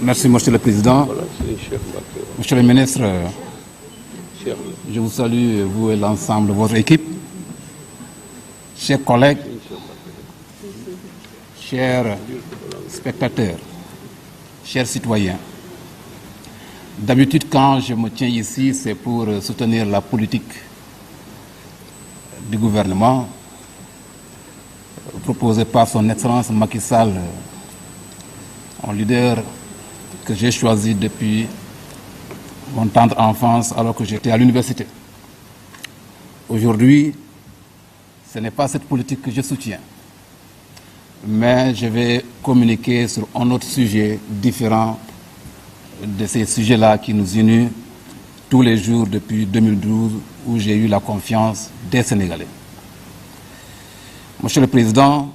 Merci, Monsieur le Président. Monsieur le Ministre, je vous salue, vous et l'ensemble de votre équipe. Chers collègues, chers spectateurs, chers citoyens, d'habitude, quand je me tiens ici, c'est pour soutenir la politique du gouvernement proposée par son Excellence Macky Sall, un leader que j'ai choisi depuis mon tendre enfance alors que j'étais à l'université. Aujourd'hui, ce n'est pas cette politique que je soutiens, mais je vais communiquer sur un autre sujet différent de ces sujets-là qui nous unissent tous les jours depuis 2012 où j'ai eu la confiance des Sénégalais. Monsieur le Président,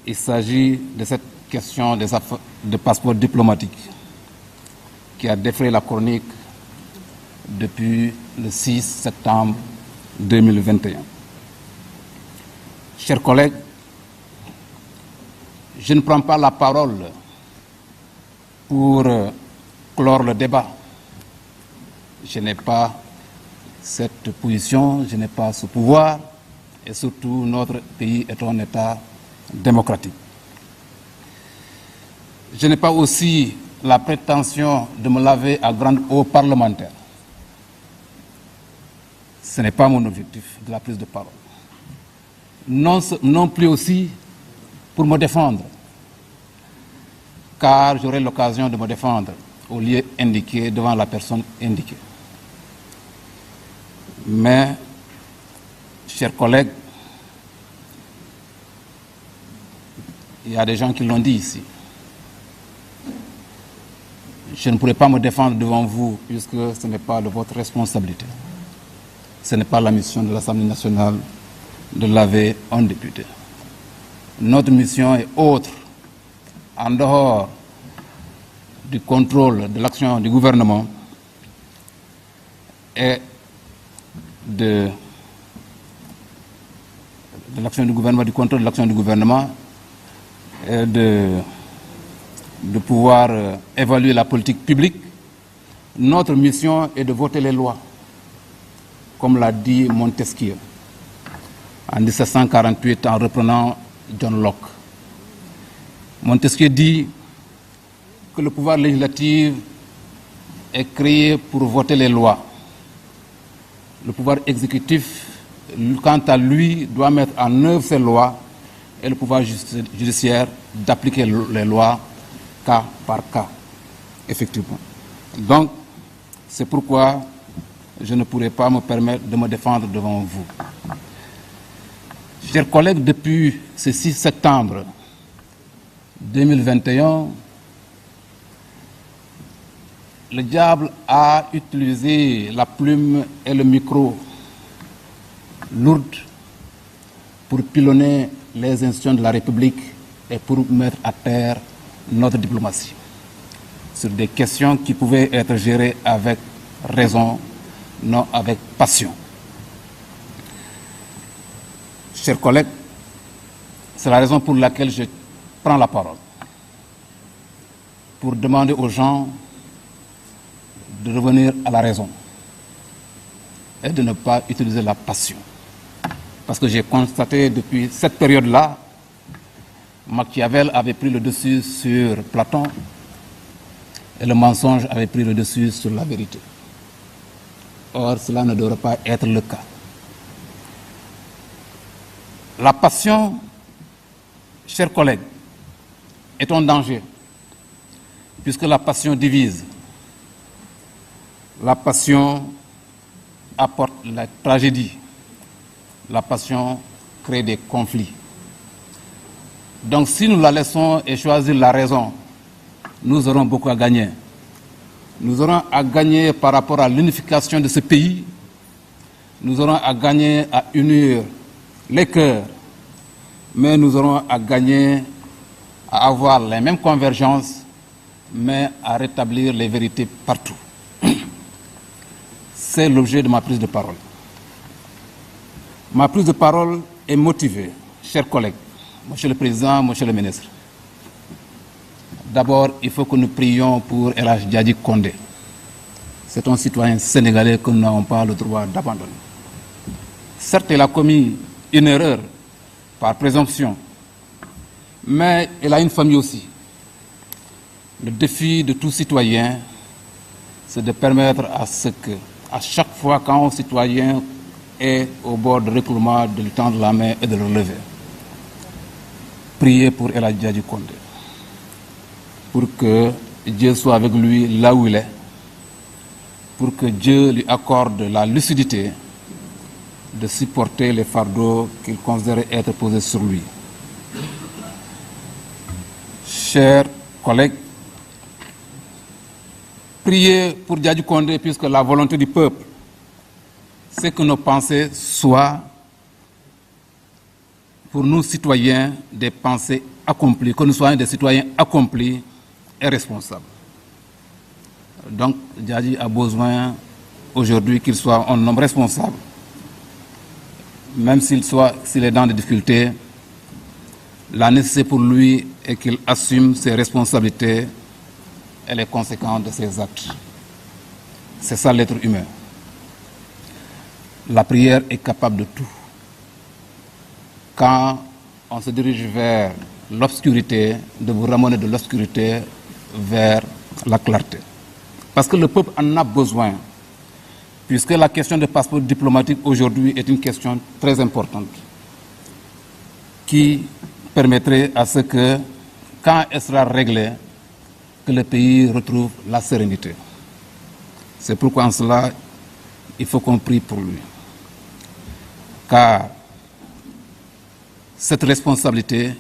il s'agit de cette question de passeport diplomatique qui a défrayé la chronique depuis le 6 septembre 2021. Chers collègues, je ne prends pas la parole pour clore le débat. Je n'ai pas cette position, je n'ai pas ce pouvoir, et surtout notre pays est un État démocratique. Je n'ai pas aussi la prétention de me laver à grande eau parlementaire. Ce n'est pas mon objectif de la prise de parole. Non plus aussi pour me défendre, car j'aurai l'occasion de me défendre au lieu indiqué devant la personne indiquée. Mais, chers collègues, il y a des gens qui l'ont dit ici. Je ne pourrai pas me défendre devant vous puisque ce n'est pas de votre responsabilité. Ce n'est pas la mission de l'Assemblée nationale de laver un député. Notre mission est autre, en dehors du contrôle de l'action du gouvernement et de l'action du gouvernement, du contrôle de l'action du gouvernement et de pouvoir évaluer la politique publique. Notre mission est de voter les lois, comme l'a dit Montesquieu en 1748 en reprenant John Locke. Montesquieu dit que le pouvoir législatif est créé pour voter les lois. Le pouvoir exécutif, quant à lui, doit mettre en œuvre ces lois et le pouvoir judiciaire d'appliquer les lois cas par cas, effectivement. Donc, c'est pourquoi je ne pourrai pas me permettre de me défendre devant vous. Chers collègues, depuis ce 6 septembre 2021, le diable a utilisé la plume et le micro lourdes pour pilonner les institutions de la République et pour mettre à terre notre diplomatie sur des questions qui pouvaient être gérées avec raison, non avec passion. Chers collègues, c'est la raison pour laquelle je prends la parole, pour demander aux gens de revenir à la raison et de ne pas utiliser la passion. Parce que j'ai constaté depuis cette période-là, Machiavel avait pris le dessus sur Platon et le mensonge avait pris le dessus sur la vérité. Or, cela ne devrait pas être le cas. La passion, chers collègues, est un danger, puisque la passion divise. La passion apporte la tragédie. La passion crée des conflits. Donc si nous la laissons et choisir la raison, nous aurons beaucoup à gagner. Nous aurons à gagner par rapport à l'unification de ce pays. Nous aurons à gagner à unir les cœurs. Mais nous aurons à gagner à avoir les mêmes convergences, mais à rétablir les vérités partout. C'est l'objet de ma prise de parole. Ma prise de parole est motivée chers collègues, Monsieur le Président, Monsieur le Ministre, d'abord, il faut que nous prions pour El Hadji Diadji Condé. C'est un citoyen sénégalais que nous n'avons pas le droit d'abandonner. Certes, il a commis une erreur par présomption, mais il a une famille aussi. Le défi de tout citoyen, c'est de permettre à ce que, à chaque fois qu'un citoyen est au bord de refoulement, de lui tendre la main et de le relever. Priez pour El Hadji Diadji Condé, pour que Dieu soit avec lui là où il est, pour que Dieu lui accorde la lucidité de supporter les fardeaux qu'il considère être posés sur lui. Chers collègues, priez pour Diadji Condé puisque la volonté du peuple, c'est que nos pensées soient, pour nous citoyens, des pensées accomplies, que nous soyons des citoyens accomplis et responsables. Donc, Diadji a besoin aujourd'hui qu'il soit un homme responsable, même s'il est dans des difficultés. La nécessité pour lui est qu'il assume ses responsabilités et les conséquences de ses actes. C'est ça l'être humain. La prière est capable de tout. Quand on se dirige vers l'obscurité, de vous ramener de l'obscurité vers la clarté. Parce que le peuple en a besoin, puisque la question des passeports diplomatiques aujourd'hui est une question très importante, qui permettrait à ce que, quand elle sera réglée, que le pays retrouve la sérénité. C'est pourquoi en cela, il faut qu'on prie pour lui. Car cette responsabilité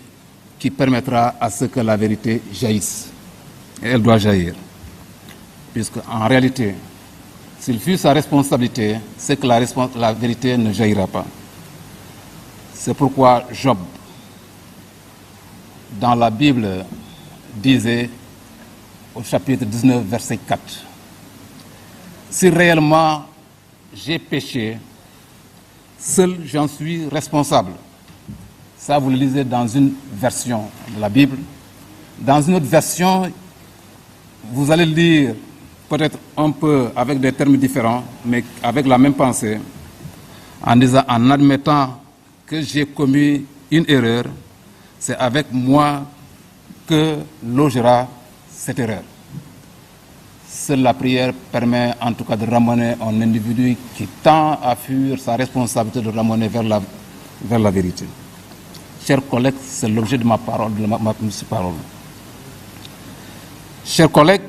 qui permettra à ce que la vérité jaillisse, et elle doit jaillir. Puisque en réalité, s'il fut sa responsabilité, c'est que la vérité ne jaillira pas. C'est pourquoi Job, dans la Bible, disait au chapitre 19, verset 4, « Si réellement j'ai péché, seul j'en suis responsable. » Ça, vous le lisez dans une version de la Bible. Dans une autre version, vous allez le lire peut-être un peu avec des termes différents, mais avec la même pensée, en disant, en admettant que j'ai commis une erreur, c'est avec moi que logera cette erreur. Seule la prière permet en tout cas de ramener un individu qui tend à fuir sa responsabilité de ramener vers la vérité. Chers collègues, c'est l'objet de ma parole, de ma parole. Chers collègues,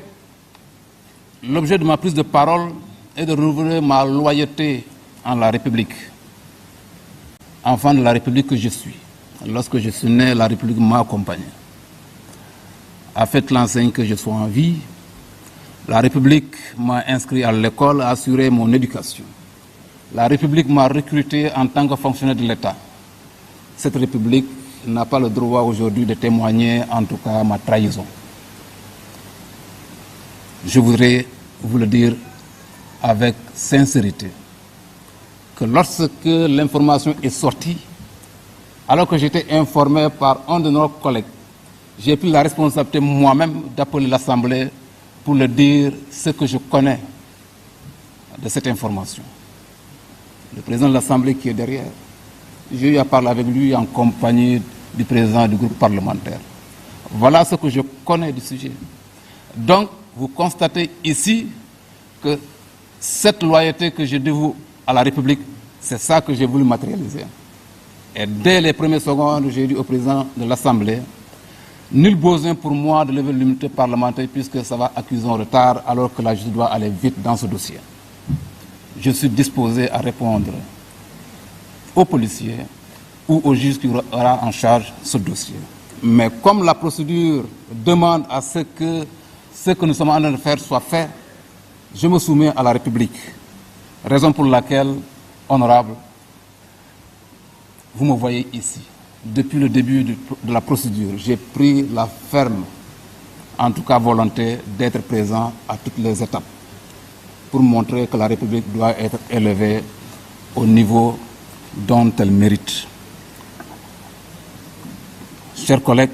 l'objet de ma prise de parole est de renouveler ma loyauté en la République. Enfant de la République que je suis. Lorsque je suis né, la République m'a accompagné. A fait l'enseigne que je sois en vie. La République m'a inscrit à l'école, a assuré mon éducation. La République m'a recruté en tant que fonctionnaire de l'État. Cette République n'a pas le droit aujourd'hui de témoigner, en tout cas, ma trahison. Je voudrais vous le dire avec sincérité, que lorsque l'information est sortie, alors que j'étais informé par un de nos collègues, j'ai pris la responsabilité moi-même d'appeler l'Assemblée pour le dire ce que je connais de cette information. Le président de l'Assemblée qui est derrière, j'ai eu à parler avec lui en compagnie du président du groupe parlementaire. Voilà ce que je connais du sujet. Donc, vous constatez ici que cette loyauté que je dévoue à la République, c'est ça que j'ai voulu matérialiser. Et dès les premières secondes, j'ai dit au président de l'Assemblée, nul besoin pour moi de lever l'immunité parlementaire puisque ça va accuser un retard alors que la justice doit aller vite dans ce dossier. Je suis disposé à répondre aux policiers ou au juge qui aura en charge ce dossier. Mais comme la procédure demande à ce que nous sommes en train de faire soit fait, je me soumets à la République. Raison pour laquelle, honorable, vous me voyez ici. Depuis le début de la procédure, j'ai pris la ferme, en tout cas volonté, d'être présent à toutes les étapes pour montrer que la République doit être élevée au niveau dont elle mérite. Chers collègues,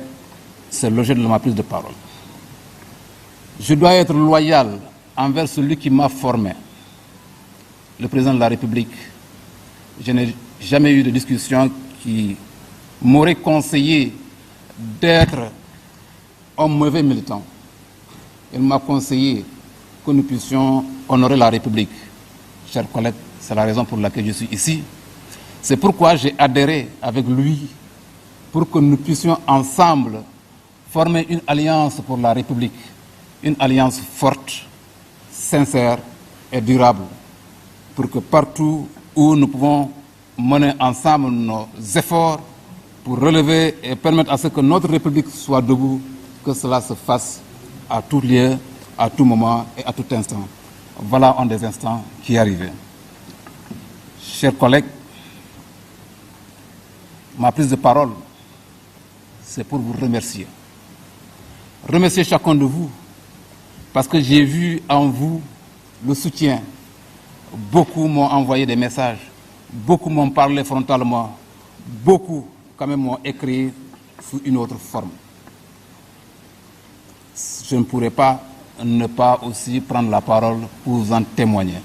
c'est l'objet de ma prise de parole. Je dois être loyal envers celui qui m'a formé, le président de la République. Je n'ai jamais eu de discussion qui m'aurait conseillé d'être un mauvais militant. Il m'a conseillé que nous puissions honorer la République. Chers collègues, c'est la raison pour laquelle je suis ici. C'est pourquoi j'ai adhéré avec lui pour que nous puissions ensemble former une alliance pour la République, une alliance forte, sincère et durable, pour que partout où nous pouvons mener ensemble nos efforts pour relever et permettre à ce que notre République soit debout, que cela se fasse à tout lieu, à tout moment et à tout instant. Voilà un des instants qui est arrivé. Chers collègues, ma prise de parole, c'est pour vous remercier. Remercier chacun de vous, parce que j'ai vu en vous le soutien. Beaucoup m'ont envoyé des messages, beaucoup m'ont parlé frontalement, beaucoup quand même m'ont écrit sous une autre forme. Je ne pourrais pas ne pas aussi prendre la parole pour vous en témoigner.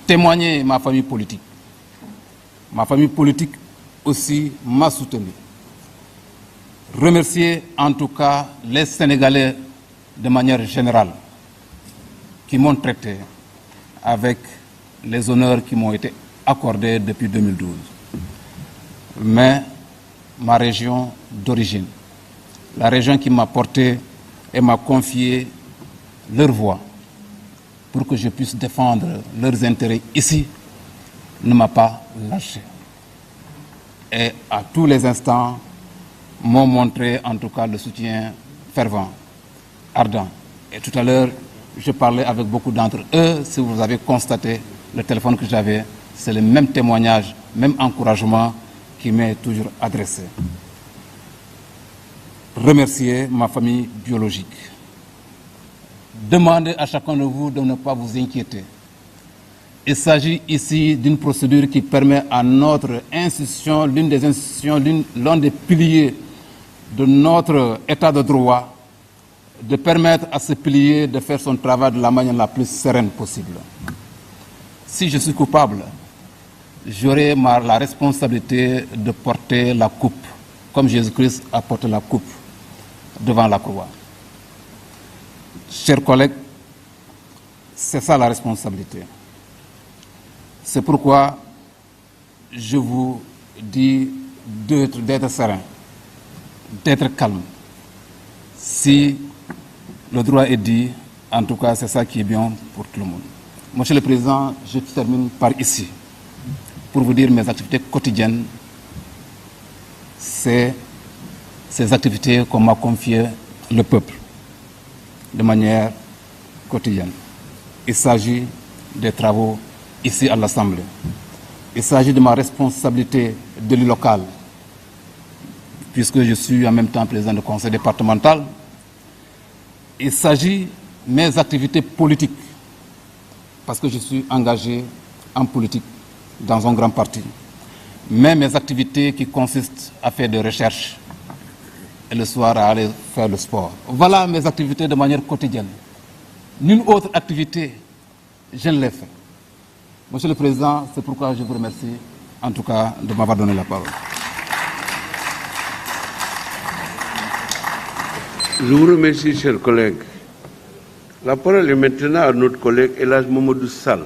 Témoigner ma famille politique. Ma famille politique aussi m'a soutenu. Remercier en tout cas les Sénégalais de manière générale qui m'ont traité avec les honneurs qui m'ont été accordés depuis 2012. Mais ma région d'origine, la région qui m'a porté et m'a confié leur voix pour que je puisse défendre leurs intérêts ici, ne m'a pas lâché. Et à tous les instants, m'ont montré en tout cas le soutien fervent, ardent. Et tout à l'heure, je parlais avec beaucoup d'entre eux. Si vous avez constaté le téléphone que j'avais, c'est le même témoignage, même encouragement qui m'est toujours adressé. Remercier ma famille biologique. Demandez à chacun de vous de ne pas vous inquiéter. Il s'agit ici d'une procédure qui permet à notre institution, l'une des institutions, l'un des piliers de notre état de droit, de permettre à ce pilier de faire son travail de la manière la plus sereine possible. Si je suis coupable, j'aurai la responsabilité de porter la coupe, comme Jésus-Christ a porté la coupe devant la croix. Chers collègues, c'est ça la responsabilité. C'est pourquoi je vous dis d'être serein, d'être calme. Si le droit est dit, en tout cas, c'est ça qui est bien pour tout le monde. Monsieur le Président, je termine par ici. Pour vous dire mes activités quotidiennes, c'est ces activités qu'on m'a confiées le peuple, de manière quotidienne. Il s'agit des travaux ici à l'Assemblée. Il s'agit de ma responsabilité d'élu local, puisque je suis en même temps président du conseil départemental. Il s'agit de mes activités politiques, parce que je suis engagé en politique dans un grand parti. Mais mes activités qui consistent à faire des recherches et le soir à aller faire le sport. Voilà mes activités de manière quotidienne. Nulle autre activité, je ne l'ai fait. Monsieur le Président, c'est pourquoi je vous remercie, en tout cas, de m'avoir donné la parole. Je vous remercie, chers collègues. La parole est maintenant à notre collègue El Hadj Mamadou Sall.